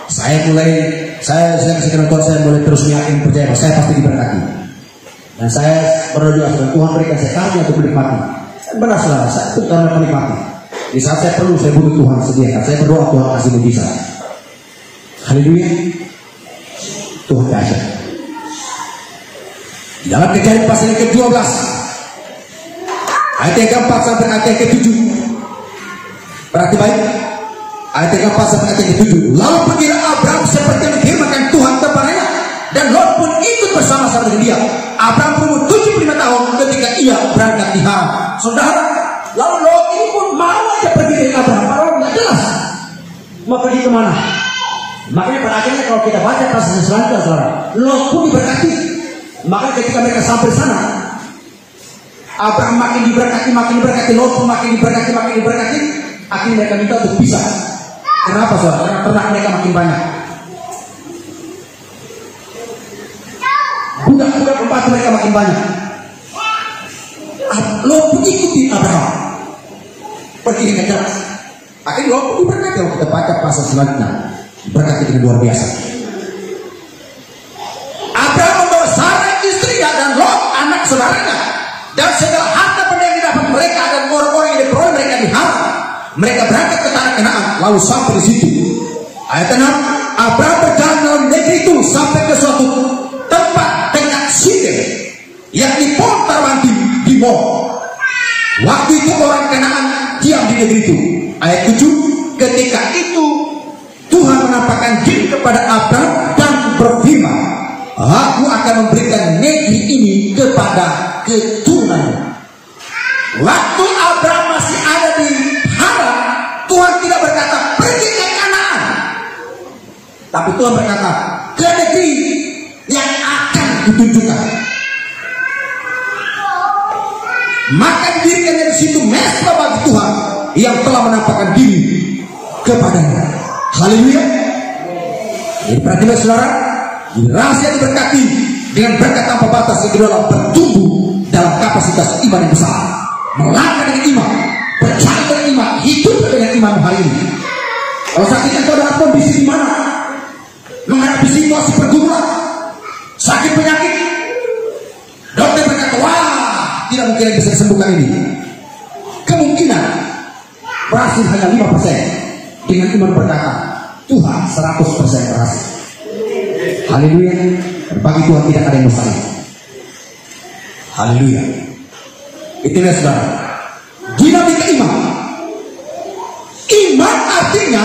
Speaker 1: Saya kasihkan Tuhan, saya mulai terus yakin percaya bahwa saya pasti diberkati. Dan saya berdoa supaya Tuhan berikan saya karunia untuk menikmati. Benar saudara, saya itu karena menikmati. Di saat saya perlu, saya butuh Tuhan sediakan. Saya berdoa Tuhan kasih mujizat. Haleluya. Tuhan dahsyat. Di dalam Kejadian pasal yang ke-12, ayat yang ke-4 sampai ayat yang ke-7. Berarti baik. Ayat yang ke-4 sampai ayat yang ke-7. Lalu pergilah Abraham seperti yang difirmankan Tuhan kepadanya, dan Lot pun ikut bersama-sama dengan dia. Abraham berumur 75 tahun ketika ia berangkat di Haran. Saudara, lalu Lot ini pun mau aja pergi dengan Abraham. Padahal nggak jelas mau pergi kemana. Makanya pada akhirnya kalau kita baca pasal selanjutnya, saudara, Lot pun diberkati. Makanya ketika mereka sampai sana, Abraham makin diberkati, Lot pun makin diberkati. Akhirnya mereka minta untuk pisah. Kenapa saudara? Karena ternak mereka makin banyak. Budak-budak pembantu mereka makin banyak. Lot pun ikuti Abraham. Pergi dengan jelas. Akhirnya Lot pun diberkati. Kalau kita baca pasal selanjutnya, berkati dengan luar biasa. Abraham membawa Sarah istrinya dan Lot anak saudaranya dan segala harta benda yang didapat mereka dan orang-orang yang diperoleh mereka di Haran. Mereka berangkat ke tanah Kanaan, lalu sampai di situ. Ayat 6, Abraham berjalan dalam negeri itu sampai ke suatu tempat dekat Sidem, yakni pohon terbanting di Mo. Waktu itu orang Kanaan diam di negeri itu. Ayat 7, ketika itu Tuhan menampakkan diri kepada Abraham dan berfirman, aku akan memberikan negeri ini kepada keturunanmu. Waktu Abraham masih ada di Haran, Tuhan tidak berkata pergi ke Kanaan, tapi Tuhan berkata ke negeri yang akan ditunjukkan. maka didirikannya di situ mesbah bagi Tuhan yang telah menampakkan diri kepadanya. Haleluya. Jadi perhatikan saudara, rahasia diberkati dengan berkat tanpa batas yang kedua adalah bertumbuh dalam kapasitas iman yang besar, melangkah dengan iman, percaya dengan iman, hidup dengan iman hari ini. Kalau saat ini kau dalam kondisi di mana menghadapi situasi pergumulan, sakit penyakit, dokter berkata, wah, tidak mungkin bisa disembuhkan ini. Kemungkinan berhasil hanya 5%. Dengan iman berkata, Tuhan 100% berhasil. Haleluya. Bagi Tuhan tidak ada yang mustahil. Haleluya. Itulah saudara, dinamika iman. Iman artinya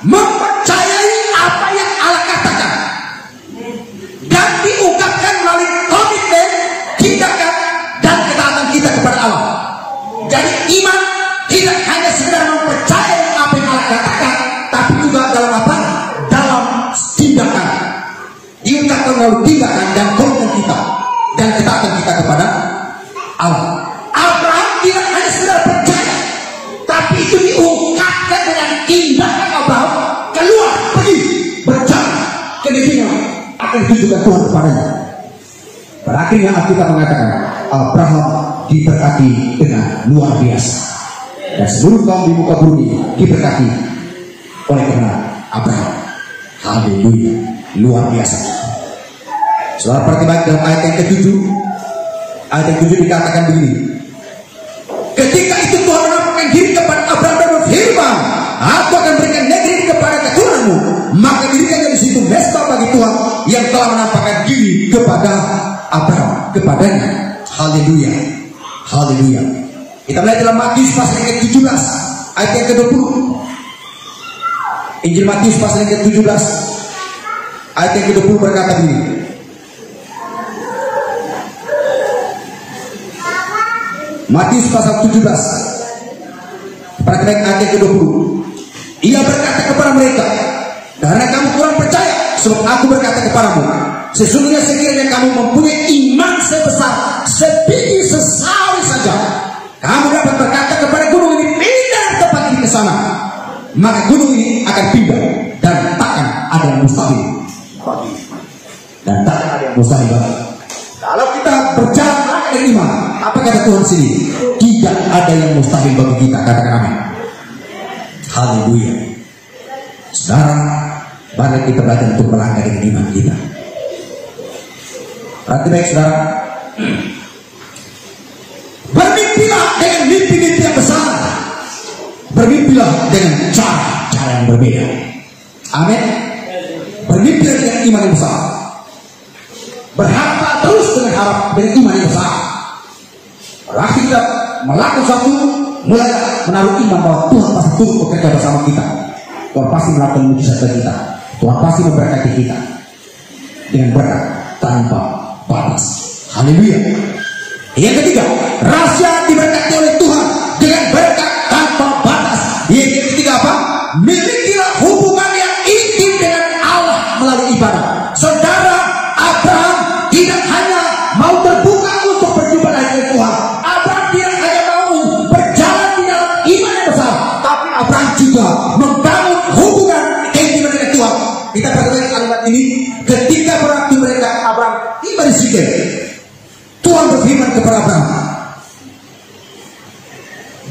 Speaker 1: mempercayai apa yang Allah katakan dan diungkapkan melalui komitmen, tindakan, dan ketaatan kita kepada Allah. Jadi iman tidak hanya sekedar mempercayai apa yang Allah katakan, tapi juga dalam apa? Dalam tindakan. Diungkapkan melalui tindakan dan komitmen kita dan ketaatan kita kepada Allah. Abraham tidak hanya sekedar percaya, tapi itu diungkapkan dengan tindakan. Abraham keluar, pergi, berjalan ke negeri yang akan ditujukan Tuhan kepadanya. Pada akhirnya Alkitab mengatakan Abraham diberkati dengan luar biasa, dan seluruh kaum di muka bumi diberkati oleh karena Abraham. Haleluya, luar biasa. Saudara perhatikan dalam ayat yang ke-7. Ayat yang ke-7 dikatakan begini, ketika itu Tuhan menampakkan diri kepada Abraham dan berfirman, aku akan berikan negeri kepada keturunanmu. Maka dirikannya di situ mesbah bagi Tuhan yang telah menampakkan diri kepada Abraham, kepadanya. Haleluya, haleluya. Kita melihat dalam Matius pasal yang ke-17 ayat yang ke-20. Injil Matius pasal yang ke-17 ayat yang ke-20 berkata begini, Matius pasal 17 perhatikan ayat yang ke-20. Ia berkata kepada mereka, karena kamu kurang percaya, sebab aku berkata kepadamu, sesungguhnya sekiranya kamu mempunyai iman sebesar sebiji sesawi saja, kamu dapat berkata kepada gunung ini, pindah dari tempat ini ke sana, maka gunung ini akan pindah, dan takkan ada yang mustahil. Dan takkan ada yang mustahil. Kalau kita berjalan dengan iman, apa kata Tuhan sini? Tidak ada yang mustahil bagi kita. Katakan amin. Haleluya. Saudara, mari kita belajar untuk melangkah dengan iman kita. Berarti baik saudara, bermimpilah dengan mimpi-mimpi yang besar. Bermimpilah dengan cara yang berbeda. Amin. Bermimpilah dengan iman yang besar. Berharap terus dengan harap dengan iman yang besar. Berarti kita melakukan sesuatu, mulai menaruh iman bahwa Tuhan pasti turut bekerja bersama kita. Tuhan pasti melakukan mujizat bagi kita. Tuhan pasti memberkati kita dengan berkat tanpa batas. Haleluya. Yang ketiga, rahasia diberkati oleh Tuhan dengan berkat tanpa batas. Yang ketiga apa? Milikilah hubungan yang intim dengan Allah melalui ibadah. Saudara, Abraham tidak hanya mau terbuka untuk berjumpa dengan Tuhan. Abraham tidak hanya mau berjalan di dalam iman yang besar, tapi Abraham juga membangun hubungan intim dengan Tuhan. Kita perhatikan kalimat ini. Ketika berarti mereka Abraham tiba di Sikem, Tuhan berfirman kepada Abraham,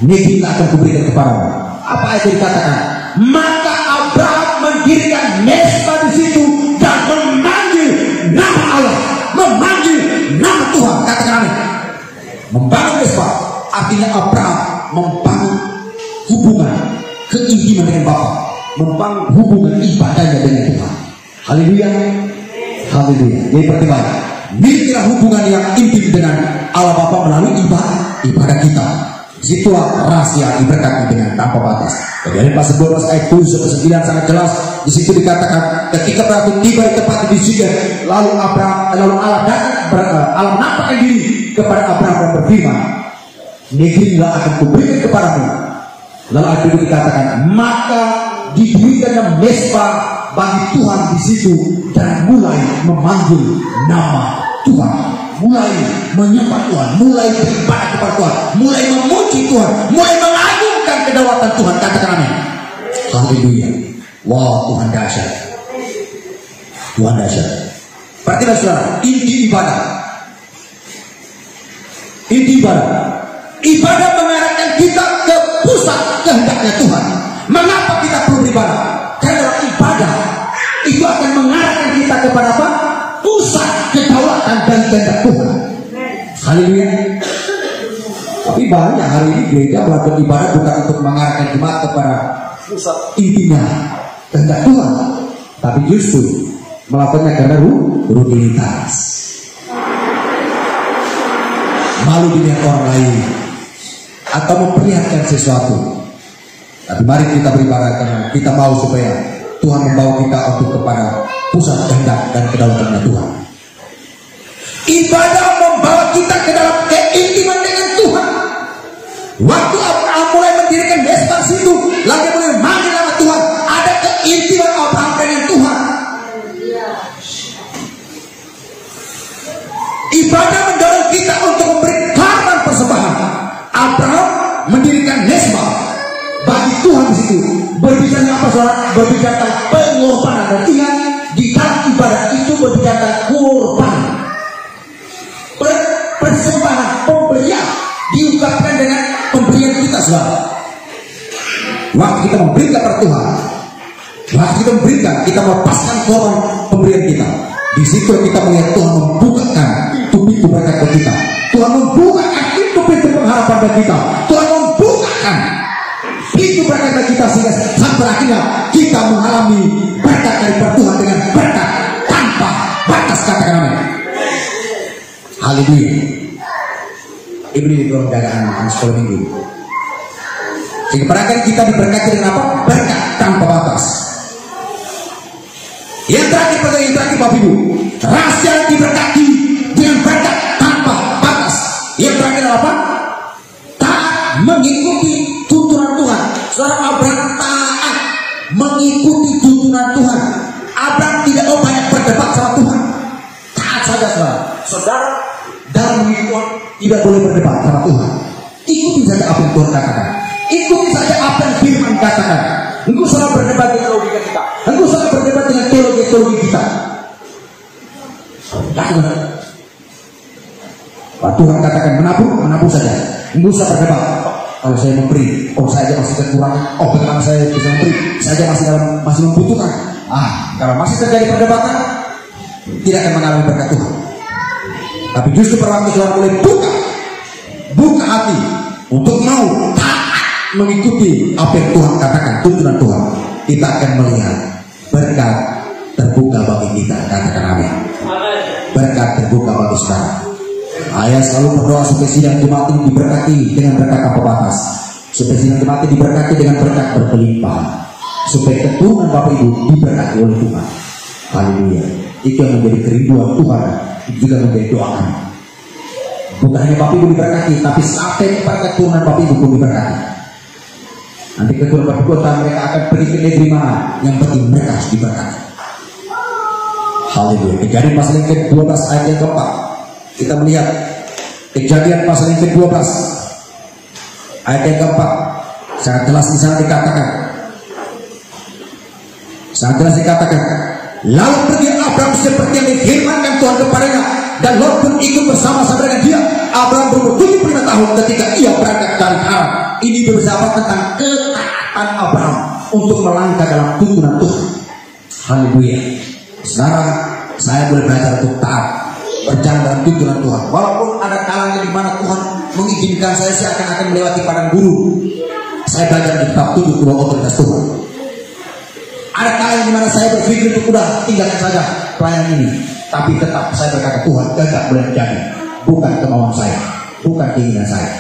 Speaker 1: negeri akan kuberikan kepadamu. Apa ayat yang dikatakan? Maka Abraham mendirikan mesbah di situ dan memanggil nama Allah, memanggil nama Tuhan. Katakan amin. Membangun mesbah artinya Abraham membangun hubungan keintiman dengan Bapa, membangun hubungan ibadahnya dengan Tuhan. Haleluya, haleluya. Jadi pertimbangan, milikilah hubungan yang intim dengan Allah Bapa melalui ibadah kita. Disitulah rahasia diberkati dengan tanpa batas. Dari pasal 12 ayat 7 sampai 9 sangat jelas. Di situ dikatakan, ketika Abraham tiba di tempat di Sikem, lalu Allah menampakkan diri kepada Abraham dan berfirman, negeri akan kuberikan kepadamu. Lalu ayat itu dikatakan, maka diberikannya mesbah bagi Tuhan di situ dan mulai memanggil nama Tuhan. mulai menyembah Tuhan, mulai beribadah kepada Tuhan, mulai memuji Tuhan, mulai mengagungkan kedaulatan Tuhan. Katakan amin. Haleluya. Wow, Tuhan dahsyat. Tuhan dahsyat. Perhatikan saudara, inti ibadah. Inti ibadah. Ibadah mengarahkan kita ke pusat kehendaknya Tuhan. Mengapa kita perlu beribadah? Karena ibadah itu akan mengarahkan kita kepada apa? Pusat kedaulatan dan kehendak Tuhan. Haleluya. Tapi banyak hari ini gereja melakukan ibadah bukan untuk mengarahkan jemaat kepada pusat intinya kehendak Tuhan, tapi justru melakukannya karena rutinitas, malu dilihat orang lain, atau memperlihatkan sesuatu. Tapi mari kita beribadah karena kita mau supaya Tuhan membawa kita untuk kepada pusat kehendak dan kedaulatannya Tuhan. Ibadah membawa kita ke dalam keintiman dengan Tuhan. Waktu Abraham mulai mendirikan mesbah situ, lagi mulai manggil nama Tuhan, ada keintiman Abraham dengan Tuhan. Ibadah mendorong kita untuk memberi korban persembahan. Abraham mendirikan mesbah bagi Tuhan di situ. Berbicara apa saudara? Berbicara pengorbanan. Dan ingat, di dalam ibadah itu berbicara korban, persembahan, pemberian diungkapkan dengan pemberian kita saudara. Waktu kita memberikan kepada Tuhan, waktu kita memberikan, kita melepaskan korban pemberian kita. Di situ kita melihat Tuhan membukakan pintu berkat bagi kita. Tuhan membukakan pintu pengharapan bagi kita. Tuhan membukakan pintu berkat bagi kita sehingga sampai akhirnya kita mengalami berkat dari Tuhan dengan berkat tanpa batas. Katakan amin. Haleluya. Ibu di dalam dagangan sekolah minggu. Sehingga perhatikan kita diberkati dengan apa? Berkat tanpa batas. Yang terakhir Bapak Ibu, rahasia diberkati dengan berkat tanpa batas. Yang terakhir apa? Taat mengikuti tuntunan Tuhan. Saudara, Abraham taat mengikuti tuntunan Tuhan. Abraham tidak mau banyak berdebat sama Tuhan. Taat saja saudara. Saudara dalam Tuhan tidak boleh berdebat sama Tuhan. Ikuti saja apa yang Tuhan katakan. Ikuti saja apa yang firman katakan. Engkau salah berdebat dengan logika kita. Engkau salah berdebat dengan teologi kita. Pak Tuhan katakan menabur saja. Engkau salah berdebat. Kalau saya memberi, saya aja masih kekurangan. Bagaimana saya bisa memberi? Saya aja masih membutuhkan. Kalau masih terjadi perdebatan, tidak akan mengalami berkat Tuhan. Tapi justru perlahan Tuhan mulai buka hati untuk mau taat mengikuti apa yang Tuhan katakan, tuntunan Tuhan. Kita akan melihat berkat terbuka bagi kita. Katakan amin. Berkat terbuka bagi saudara. Ayah selalu berdoa supaya sidang jemaat ini diberkati dengan berkat tanpa batas. Supaya sidang jemaat ini diberkati dengan berkat berkelimpahan. Supaya keturunan Bapak Ibu diberkati oleh Tuhan. Haleluya. Itu yang menjadi kerinduan Tuhan. Itu juga menjadi doa kami. Bukan hanya Bapak Ibu diberkati, tapi sampai kepada keturunan Bapak Ibu pun diberkati. Nanti keturunan Bapak Ibu mereka akan pergi ke negeri mana, yang penting mereka harus diberkati. Haleluya. Kejadian pasal yang ke-12 ayat yang keempat. Kita melihat Kejadian pasal yang ke-12 ayat yang keempat. Sangat jelas di sana dikatakan. Sangat jelas dikatakan. Lalu pergi Abraham seperti yang difirmankan Tuhan kepadanya, dan Lot pun ikut bersama-sama dengan dia. Abraham berumur 75 tahun ketika ia berangkat dari Haran. Ini berbicara tentang ketaatan Abraham untuk melangkah dalam tuntunan Tuhan. Haleluya. Sekarang saya boleh belajar untuk taat berjalan dalam tuntunan Tuhan. Walaupun ada kalanya di mana Tuhan mengizinkan saya seakan-akan melewati padang gurun, saya belajar tetap tunduk kepada otoritas Tuhan. Ada kalanya di mana saya berpikir untuk udah tinggalkan saja pelayanan ini, tapi tetap saya berkata Tuhan tidak boleh terjadi. Bukan kemauan saya, bukan keinginan saya.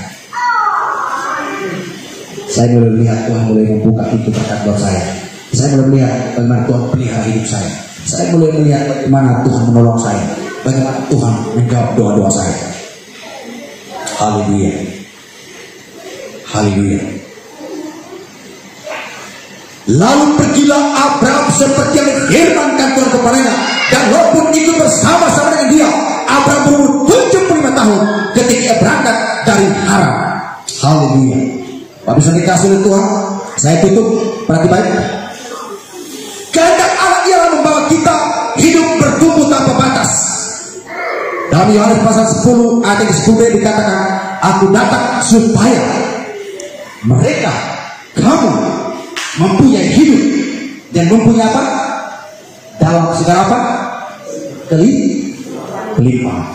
Speaker 1: Saya boleh melihat Tuhan mulai membuka pintu berkat buat saya. Saya boleh melihat bagaimana Tuhan pelihara hidup saya. Saya boleh melihat bagaimana Tuhan menolong saya, bagaimana Tuhan menjawab doa-doa saya. Haleluya. Haleluya. Lalu pergilah Abraham seperti yang difirmankan Tuhan kepadanya, dan Lot pun ikut bersama-sama dengan dia. Abraham berumur 75 sehingga ia berangkat dari haram. Haleluya. Bapak bisa dikasih oleh Tuhan. Saya tutup, perhati baik. Kehendak Allah ialah membawa kita hidup bertumbuh tanpa batas. Dalam Yohanes pasal 10 ayat 10b dikatakan, aku datang supaya mereka, kamu mempunyai hidup dan mempunyai apa? Dalam segala apa? Kelimpahan.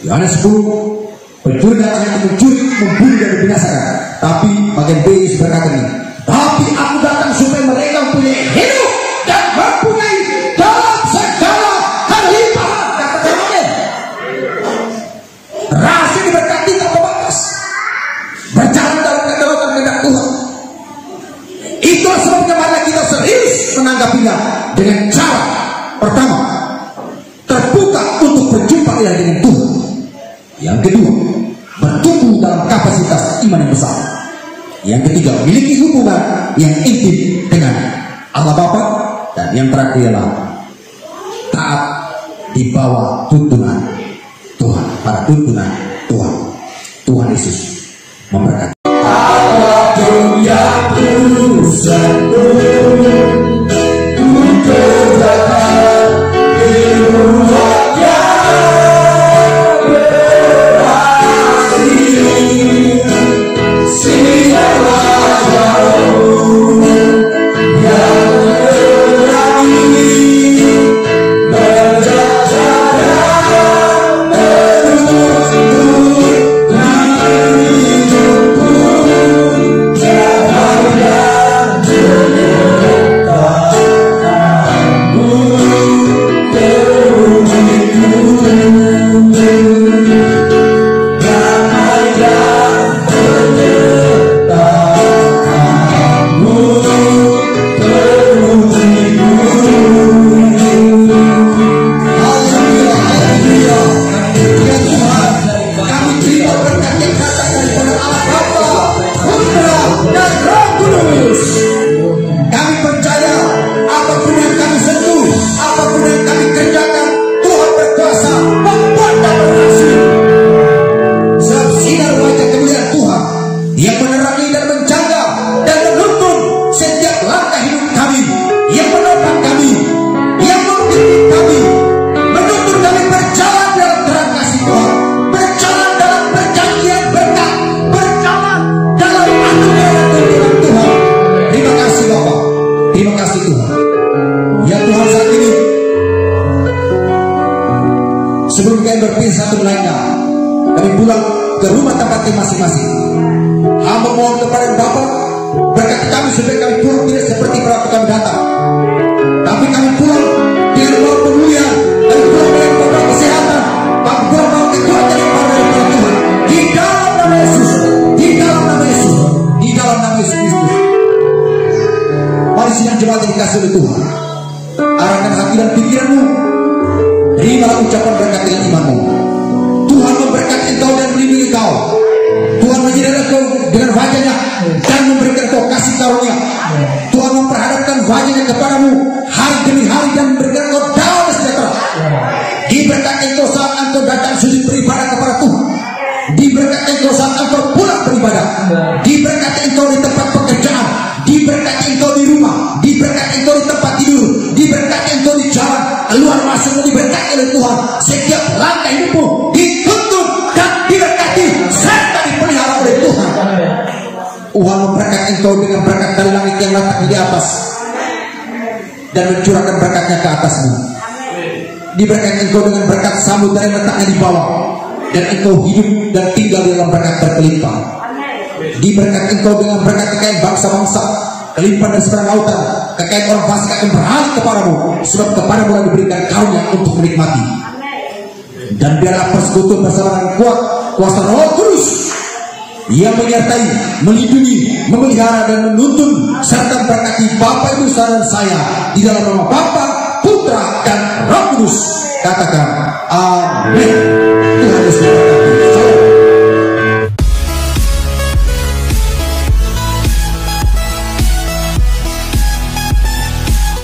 Speaker 1: Yohanes 10, pencuri datang untuk mencuri, membunuh dan membinasakan. Tapi bagian B berkata ini, tapi aku datang supaya mereka mempunyai hidup dan mempunyai dalam segala kelimpahan. Katakan amin. Rahasia diberkati tanpa batas, berjalan dalam kehendak Tuhan. Itulah sebabnya mari kita serius menanggapinya dengan cara pertama, terbuka untuk berjumpa dengan Tuhan. Yang kedua, bertumbuh dalam kapasitas iman yang besar. Yang ketiga, memiliki hubungan yang intim dengan Allah Bapa. Dan yang terakhir adalah taat di bawah tuntunan Tuhan, pada tuntunan Tuhan. Tuhan Yesus memberkati. Apapun yang ku sentuh, ku kerjakan di ruang yang berarti. Siaplah jauh yang berani menjajakan menuntut hidupku. Sebelum kalian berpisah satu lainnya, kami pulang ke rumah tempatnya masing-masing. Hamba mohon kepada Bapa, berkati kami supaya kami pulang tidak seperti waktu kami datang, tapi kami pulang dengan bawa pemulihan, kami pulang dengan bawa kesehatan, kami pulang bawa kekuatan yang pada Tuhan. Di dalam nama Yesus, di dalam nama Yesus, di dalam nama Yesus Kristus. Mari sidang jemaat yang dikasih oleh Tuhan, arahkan hati dan pikiranmu. Terimalah ucapan berkat dengan imanmu. Tuhan memberkati engkau dan melindungi engkau. Tuhan menyertai engkau dengan wajahnya dan memberikan engkau kasih karunia. Tuhan memperhadapkan wajahnya kepadamu hari demi hari dan memberikan engkau damai sejahtera. Diberkati engkau saat engkau datang sujud beribadah kepada Tuhan. Diberkati engkau saat engkau pulang beribadah. Diberkati engkau di tempat pekerjaan. Diberkati engkau di rumah. Diberkati engkau di tempat tidur. Diberkati engkau di jalan. Keluar masuk diberkati oleh Tuhan. Setiap langkah hidupmu dituntun dan diberkati serta dipelihara oleh Tuhan. Tuhan memberkati engkau dengan berkat dari langit yang letaknya di atas dan mencurahkan berkatnya ke atasmu. Diberkati engkau dengan berkat samudera yang letaknya di bawah dan engkau hidup dan tinggal di dalam berkat berkelimpah. Diberkati engkau dengan berkat kekayaan bangsa-bangsa, kelimpahan dan seberang lautan. Kekayaan orang fasik akan beralih kepadamu, sebab kepadamu telah diberikan karunia untuk menikmati. Dan biarlah persekutuan bersama dengan kuat kuasa Roh Kudus yang menyertai, melindungi, memelihara dan menuntun serta memberkati Bapa, Ibu, Saudara dan saya di dalam nama Bapa, Putra dan Roh Kudus. Katakan amin.